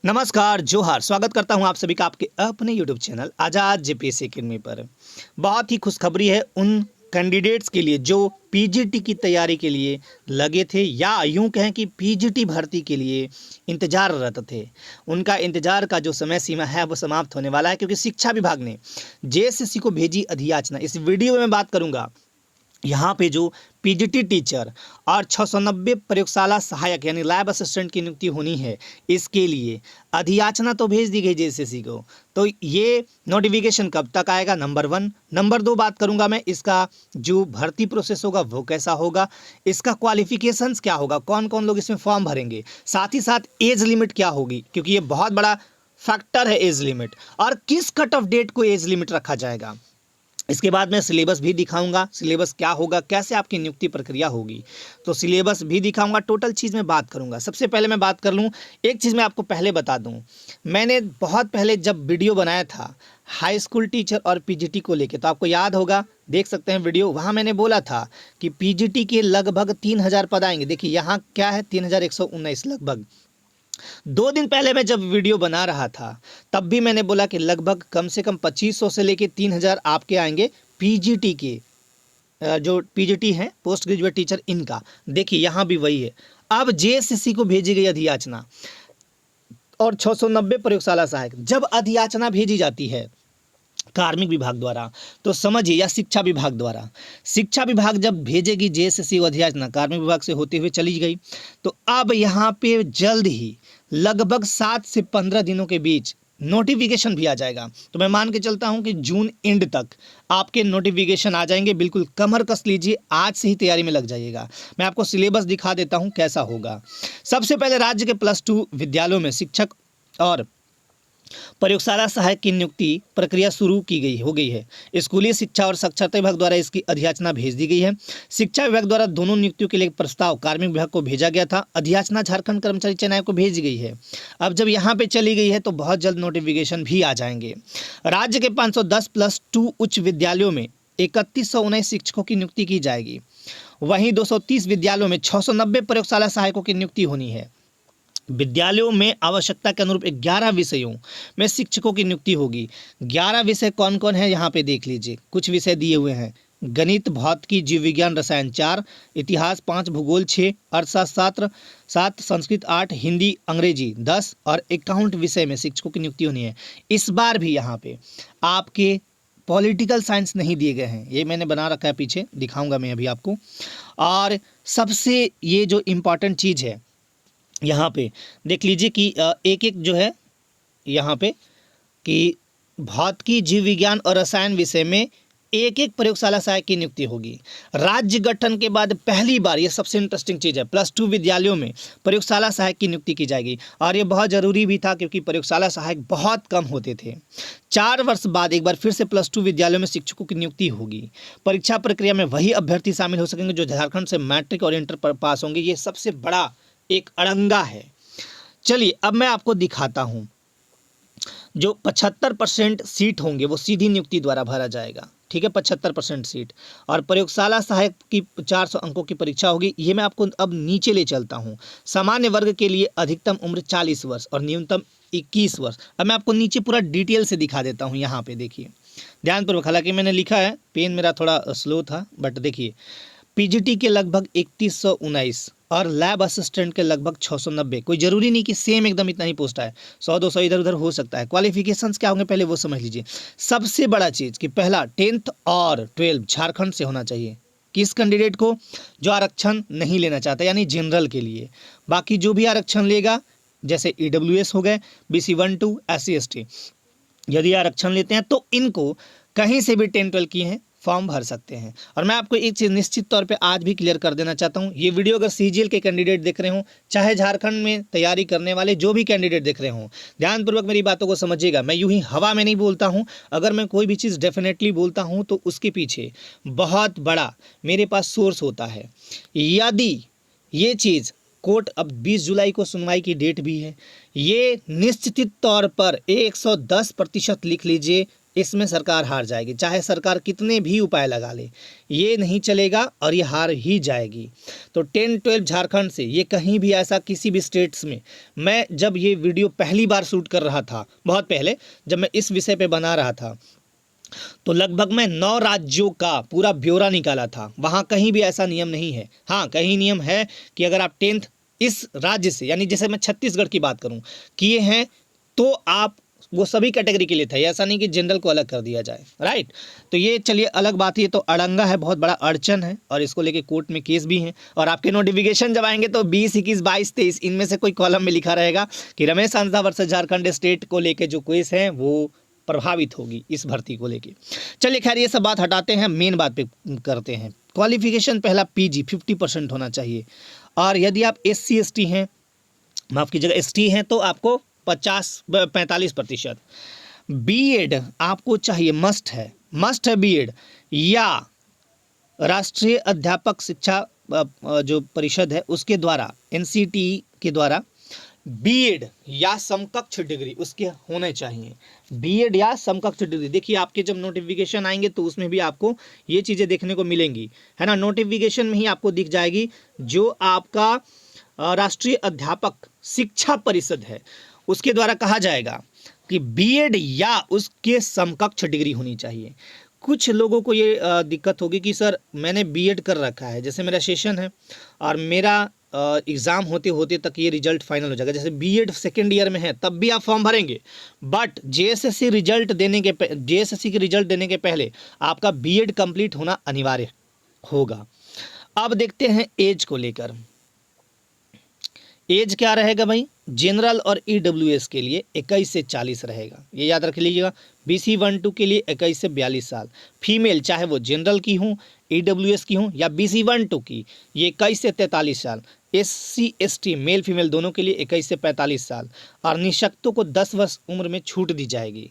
नमस्कार, जोहार। स्वागत करता हूं आप सभी का आपके अपने यूट्यूब चैनल आज़ाद जेपीएससी अकेडमी पर। बहुत ही खुशखबरी है उन कैंडिडेट्स के लिए जो पीजीटी की तैयारी के लिए लगे थे या यूं कहें कि पीजीटी भर्ती के लिए इंतजाररत थे। उनका इंतजार का जो समय सीमा है वो समाप्त होने वाला है, क्योंकि शिक्षा विभाग ने जेएसएससी को भेजी अधियाचना। इस वीडियो में मैं बात करूंगा यहाँ पे जो पीजीटी टीचर और 690 प्रयोगशाला सहायक यानी लैब असिस्टेंट की नियुक्ति होनी है, इसके लिए अधियाचना तो भेज दी गई जेएसएससी को। तो ये नोटिफिकेशन कब तक आएगा, नंबर 1। नंबर 2 बात करूंगा मैं इसका जो भर्ती प्रोसेस होगा वो कैसा होगा, इसका क्वालिफिकेशंस क्या होगा, कौन कौन लोग इसमें फॉर्म भरेंगे, साथ ही साथ एज लिमिट क्या होगी, क्योंकि ये बहुत बड़ा फैक्टर है एज लिमिट, और किस कट ऑफ डेट को एज लिमिट रखा जाएगा। इसके बाद मैं सिलेबस भी दिखाऊंगा, सिलेबस क्या होगा, कैसे आपकी नियुक्ति प्रक्रिया होगी, तो सिलेबस भी दिखाऊंगा। टोटल चीज़ में बात करूंगा। सबसे पहले मैं बात कर लूं, एक चीज़ मैं आपको पहले बता दूं, मैंने बहुत पहले जब वीडियो बनाया था हाई स्कूल टीचर और पीजीटी को लेके, तो आपको याद होगा, देख सकते हैं वीडियो, वहाँ मैंने बोला था कि पीजीटी के लगभग 3000 पद आएंगे। देखिए यहाँ क्या है, 3119 लगभग। 2 दिन पहले मैं जब वीडियो बना रहा था तब भी मैंने बोला कि लगभग कम से कम 2500 से लेके 3000 आपके आएंगे पीजीटी के, जो पीजीटी हैं पोस्ट ग्रेजुएट टीचर, इनका। देखिए यहाँ भी वही है। अब जेएसएससी को भेजी गई अधियाचना और 690 प्रयोगशाला सहायक, जब अधियाचना भेजी जाती है कार्मिक विभाग द्वारा, तो समझिए, या शिक्षा विभाग द्वारा, शिक्षा विभाग जब भेजेगी जेएसएससी अधियाचना, कार्मिक विभाग से होते हुए चली गई, तो अब यहाँ पे जल्द ही लगभग 7 से 15 दिनों के बीच नोटिफिकेशन भी आ जाएगा। तो मैं मान के चलता हूँ कि जून एंड तक आपके नोटिफिकेशन आ जाएंगे। बिल्कुल कमर कस लीजिए, आज से ही तैयारी में लग जाइएगा। मैं आपको सिलेबस दिखा देता हूँ कैसा होगा। सबसे पहले राज्य के +2 विद्यालयों में शिक्षक और प्रयोगशाला सहायक की नियुक्ति प्रक्रिया शुरू हो गई है। स्कूली शिक्षा और साक्षरता विभाग द्वारा इसकी अधियाचना भेज दी गई है। शिक्षा विभाग द्वारा दोनों नियुक्तियों के लिए प्रस्ताव कार्मिक विभाग को भेजा गया था। अधियाचना झारखंड कर्मचारी चयन आयोग को भेज गई है। अब जब यहाँ पे चली गई है तो बहुत जल्द नोटिफिकेशन भी आ जाएंगे। राज्य के 510 +2 उच्च विद्यालयों में 3119 शिक्षकों की नियुक्ति की जाएगी। वहीं 230 विद्यालयों में 690 प्रयोगशाला सहायकों की नियुक्ति होनी है। विद्यालयों में आवश्यकता के अनुरूप 11 विषयों में शिक्षकों की नियुक्ति होगी। 11 विषय कौन कौन है यहाँ पे देख लीजिए। कुछ विषय दिए हुए हैं: गणित, भौतिकी, जीव विज्ञान, रसायन 4, इतिहास 5, भूगोल 6, अर्थशास्त्र 7, संस्कृत 8, हिंदी अंग्रेजी 10 और अकाउंट विषय में शिक्षकों की नियुक्ति होनी है। इस बार भी यहाँ पे आपके पॉलिटिकल साइंस नहीं दिए गए हैं, ये मैंने बना रखा है, पीछे दिखाऊंगा मैं अभी आपको। और सबसे ये जो इम्पॉर्टेंट चीज़ है यहाँ पे देख लीजिए कि एक एक जो है यहाँ पे कि भौतिकी, जीव विज्ञान और रसायन विषय में एक एक प्रयोगशाला सहायक की नियुक्ति होगी। राज्य गठन के बाद पहली बार, ये सबसे इंटरेस्टिंग चीज़ है, +2 विद्यालयों में प्रयोगशाला सहायक की नियुक्ति की जाएगी। और ये बहुत ज़रूरी भी था, क्योंकि प्रयोगशाला सहायक बहुत कम होते थे। 4 वर्ष बाद एक बार फिर से +2 विद्यालयों में शिक्षकों की नियुक्ति होगी। परीक्षा प्रक्रिया में वही अभ्यर्थी शामिल हो सकेंगे जो झारखंड से मैट्रिक और इंटर पर पास होंगे। ये सबसे बड़ा एक अड़ंगा है। चलिए अब मैं आपको दिखाता हूं, जो 75% सीट होंगे वो सीधी नियुक्ति द्वारा भरा जाएगा। ठीक है, 75% सीट, और प्रयोगशाला सहायक की 400 अंकों की परीक्षा होगी। ये मैं आपको अब नीचे ले चलता हूं। सामान्य वर्ग के लिए अधिकतम उम्र 40 वर्ष और न्यूनतम 21 वर्ष। अब मैं आपको नीचे पूरा डिटेल से दिखा देता हूं। यहाँ पे देखिए ध्यानपूर्वक, हालांकि मैंने लिखा है, पेन मेरा थोड़ा स्लो था, बट देखिए पीजीटी के लगभग 3119 और लैब असिस्टेंट के लगभग 690। कोई ज़रूरी नहीं कि सेम एकदम इतना ही पोस्ट है, 100-200 इधर उधर हो सकता है। क्वालिफिकेशंस क्या होंगे पहले वो समझ लीजिए। सबसे बड़ा चीज़ कि पहला 10th और 12 झारखंड से होना चाहिए। किस कैंडिडेट को? जो आरक्षण नहीं लेना चाहता, यानी जनरल के लिए। बाकी जो भी आरक्षण लेगा, जैसे EWS हो गए, BC 1-2, SC ST, यदि आरक्षण लेते हैं तो इनको कहीं से भी 10-12 किए हैं फॉर्म भर सकते हैं। और मैं आपको एक चीज़ निश्चित तौर पे आज भी क्लियर कर देना चाहता हूँ, ये वीडियो अगर सीजीएल के कैंडिडेट देख रहे हो, चाहे झारखंड में तैयारी करने वाले जो भी कैंडिडेट देख रहे हो, ध्यानपूर्वक मेरी बातों को समझिएगा। मैं यूं ही हवा में नहीं बोलता हूँ। अगर मैं कोई भी चीज़ डेफिनेटली बोलता हूँ तो उसके पीछे बहुत बड़ा मेरे पास सोर्स होता है। यदि ये चीज़ कोर्ट, अब 20 जुलाई को सुनवाई की डेट भी है, ये निश्चित तौर पर 110% लिख लीजिए, इसमें सरकार हार जाएगी, चाहे सरकार कितने भी उपाय लगा ले, ये नहीं चलेगा और ये हार ही जाएगी। तो 10-12 झारखंड से ये कहीं भी ऐसा किसी भी स्टेट्स में, मैं जब ये वीडियो पहली बार शूट कर रहा था, बहुत पहले जब मैं इस विषय पे बना रहा था, तो लगभग मैं 9 राज्यों का पूरा ब्यौरा निकाला था। वहाँ कहीं भी ऐसा नियम नहीं है। हाँ, कहीं नियम है कि अगर आप 10th इस राज्य से, यानी जैसे मैं छत्तीसगढ़ की बात करूँ, किए हैं, तो आप वो सभी कैटेगरी के लिए था। ऐसा नहीं कि जनरल को अलग कर दिया जाए, राइट। तो ये चलिए अलग बात है, तो अड़ंगा है, बहुत बड़ा अड़चन है और इसको लेके कोर्ट में केस भी है। और आपके नोटिफिकेशन जब आएंगे तो 20, 21, 22, 23 इनमें से कोई कॉलम में लिखा रहेगा कि रमेश हांसदा वर्सेस झारखंड स्टेट को लेके जो केस है वो प्रभावित होगी इस भर्ती को लेके। चलिए खैर ये सब बात हटाते हैं, मेन बात पे करते हैं। क्वालिफिकेशन पहला पीजी 50% होना चाहिए। और यदि आप SC ST हैं, माफ़ कीजिएगा ST हैं, तो आपको 45%। बीएड आपको चाहिए, मस्ट है बीएड, या राष्ट्रीय अध्यापक शिक्षा जो परिषद है उसके द्वारा, NCTE के द्वारा बीएड या समकक्ष डिग्री उसके होने चाहिए। बीएड या समकक्ष डिग्री, देखिए आपके जब नोटिफिकेशन आएंगे तो उसमें भी आपको ये चीज़ें देखने को मिलेंगी, है ना। नोटिफिकेशन में ही आपको दिख जाएगी जो आपका राष्ट्रीय अध्यापक शिक्षा परिषद है उसके द्वारा कहा जाएगा कि बीएड या उसके समकक्ष डिग्री होनी चाहिए। कुछ लोगों को ये दिक्कत होगी कि सर मैंने बीएड कर रखा है, जैसे मेरा सेशन है और मेरा एग्ज़ाम होते होते तक ये रिजल्ट फाइनल हो जाएगा, जैसे बीएड सेकेंड ईयर में है तब भी आप फॉर्म भरेंगे, बट जेएसएससी के रिजल्ट देने के पहले आपका बीएड कंप्लीट होना अनिवार्य होगा। अब देखते हैं एज को लेकर। एज क्या रहेगा भाई, जनरल और ईडब्ल्यूएस के लिए 21 से 40 रहेगा, ये याद रख लीजिएगा। BC 1-2 के लिए 21 से 42 साल। फीमेल चाहे वो जनरल की हों, ईडब्ल्यूएस की हों या BC 1-2 की, ये 21 से 43 साल। SC ST मेल फीमेल दोनों के लिए 21 से 45 साल। और निःशक्तों को 10 वर्ष उम्र में छूट दी जाएगी।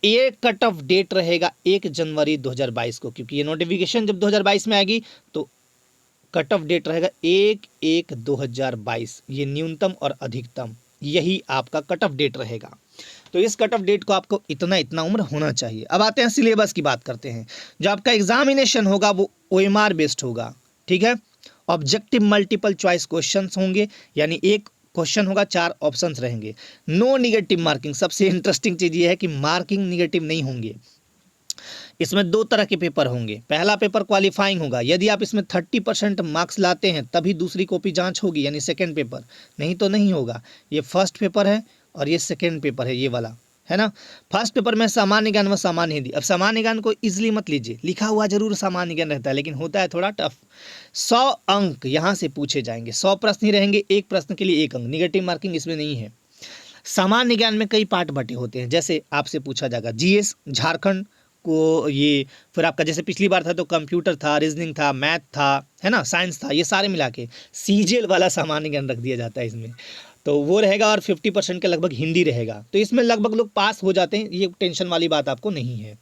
ये कट ऑफ डेट रहेगा 1 जनवरी 2022 को, क्योंकि ये नोटिफिकेशन जब 2022 में आएगी तो कट ऑफ डेट रहेगा 1/1/2022। ये न्यूनतम और अधिकतम यही आपका कट ऑफ डेट रहेगा। तो इस कट ऑफ डेट को आपको इतना उम्र होना चाहिए। अब आते हैं सिलेबस की बात करते हैं। जो आपका एग्जामिनेशन होगा वो OMR बेस्ड होगा, ठीक है। ऑब्जेक्टिव मल्टीपल चॉइस क्वेश्चंस होंगे, यानी एक क्वेश्चन होगा, 4 ऑप्शंस रहेंगे। नो निगेटिव मार्किंग, सबसे इंटरेस्टिंग चीज़ ये है कि मार्किंग निगेटिव नहीं होंगे। इसमें 2 तरह के पेपर होंगे। पहला पेपर क्वालिफाइंग होगा, यदि आप इसमें 30% मार्क्स लाते हैं तभी दूसरी कॉपी जांच होगी, यानी सेकंड पेपर, नहीं तो नहीं होगा। ये फर्स्ट पेपर है और ये सेकंड पेपर है, ये वाला, है ना। फर्स्ट पेपर में सामान्य ज्ञान व सामान्य हिंदी। अब सामान्य ज्ञान को इजीली मत लीजिए, लिखा हुआ जरूर सामान्य ज्ञान रहता है लेकिन होता है थोड़ा टफ। 100 अंक यहाँ से पूछे जाएंगे, 100 प्रश्न ही रहेंगे, एक प्रश्न के लिए 1 अंक, निगेटिव मार्किंग इसमें नहीं है। सामान्य ज्ञान में कई पार्ट बटे होते हैं, जैसे आपसे पूछा जाएगा GS झारखंड को, ये फिर आपका जैसे पिछली बार था तो कंप्यूटर था, रीजनिंग था, मैथ था, है ना, साइंस था, ये सारे मिला के CGL वाला सामान्य ज्ञान रख दिया जाता है इसमें, तो वो रहेगा। और 50% के लगभग हिंदी रहेगा, तो इसमें लगभग लोग पास हो जाते हैं, ये टेंशन वाली बात आपको नहीं है।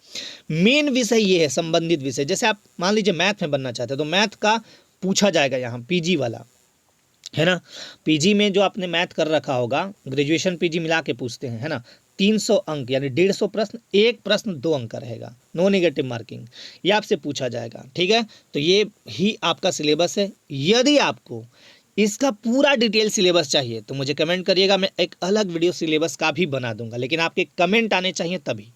मेन विषय ये है, संबंधित विषय, जैसे आप मान लीजिए मैथ में बनना चाहते हैं तो मैथ का पूछा जाएगा यहाँ, PG वाला, है ना। PG में जो आपने मैथ कर रखा होगा, ग्रेजुएशन PG मिला के पूछते हैं, है ना। 300 अंक यानी 150 प्रश्न, एक प्रश्न 2 अंक का रहेगा, नो नेगेटिव मार्किंग, ये आपसे पूछा जाएगा, ठीक है। तो ये ही आपका सिलेबस है। यदि आपको इसका पूरा डिटेल सिलेबस चाहिए तो मुझे कमेंट करिएगा, मैं एक अलग वीडियो सिलेबस का भी बना दूंगा, लेकिन आपके कमेंट आने चाहिए तभी।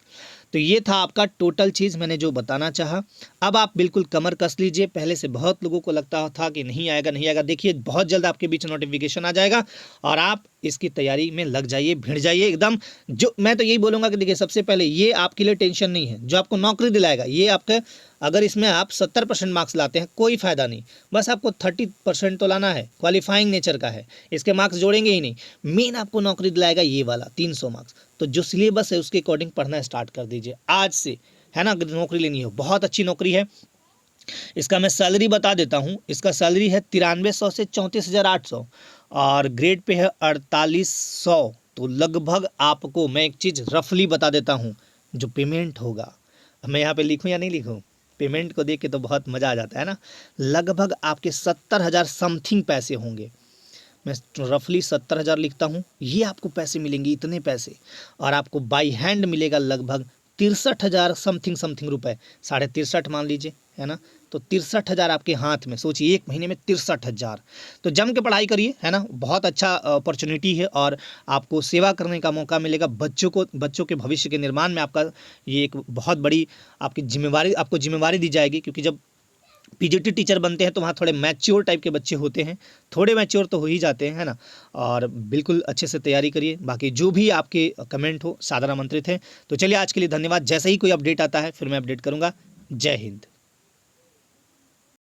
तो ये था आपका टोटल चीज़ मैंने जो बताना चाहा। अब आप बिल्कुल कमर कस लीजिए, पहले से बहुत लोगों को लगता था कि नहीं आएगा, देखिए बहुत जल्द आपके बीच नोटिफिकेशन आ जाएगा और आप इसकी तैयारी में लग जाइए, भिड़ जाइए एकदम। जो मैं तो यही बोलूँगा कि देखिए सबसे पहले ये आपके लिए टेंशन नहीं है, जो आपको नौकरी दिलाएगा ये आपका, अगर इसमें आप 70% मार्क्स लाते हैं कोई फ़ायदा नहीं, बस आपको 30% तो लाना है, क्वालिफाइंग नेचर का है, इसके मार्क्स जोड़ेंगे ही नहीं। मेन आपको नौकरी दिलाएगा ये वाला 300 मार्क्स। तो जो सिलेबस है उसके अकॉर्डिंग पढ़ना स्टार्ट कर दीजिए आज से, है ना। नौकरी लेनी हो, बहुत अच्छी नौकरी है। इसका मैं सैलरी बता देता हूँ, इसका सैलरी है 9300 से 34,800 और ग्रेड पे है 4800। तो लगभग आपको मैं एक चीज़ रफली बता देता हूँ, जो पेमेंट होगा, मैं यहाँ पे लिखूँ या नहीं लिखूँ, पेमेंट को देख के तो बहुत मज़ा आ जाता है ना। लगभग आपके 70,000 समथिंग पैसे होंगे, मैं रफली 70,000 लिखता हूँ, ये आपको पैसे मिलेंगे, इतने पैसे। और आपको बाई हैंड मिलेगा लगभग 63,000 समथिंग रुपए, 63.5 मान लीजिए, है ना। तो 63,000 आपके हाथ में, सोचिए 1 महीने में 63,000। तो जम के पढ़ाई करिए, है ना, बहुत अच्छा अपॉर्चुनिटी है और आपको सेवा करने का मौका मिलेगा। बच्चों के भविष्य के निर्माण में आपका ये एक बहुत बड़ी आपकी जिम्मेवारी दी जाएगी, क्योंकि जब पीजीटी टीचर बनते हैं तो वहाँ थोड़े मैच्योर टाइप के बच्चे होते हैं, थोड़े मैच्योर तो हो ही जाते हैं, है ना। और बिल्कुल अच्छे से तैयारी करिए। बाकी जो भी आपके कमेंट हो सादर आमंत्रित है। तो चलिए आज के लिए धन्यवाद। जैसे ही कोई अपडेट आता है फिर मैं अपडेट करूँगा। जय हिंद।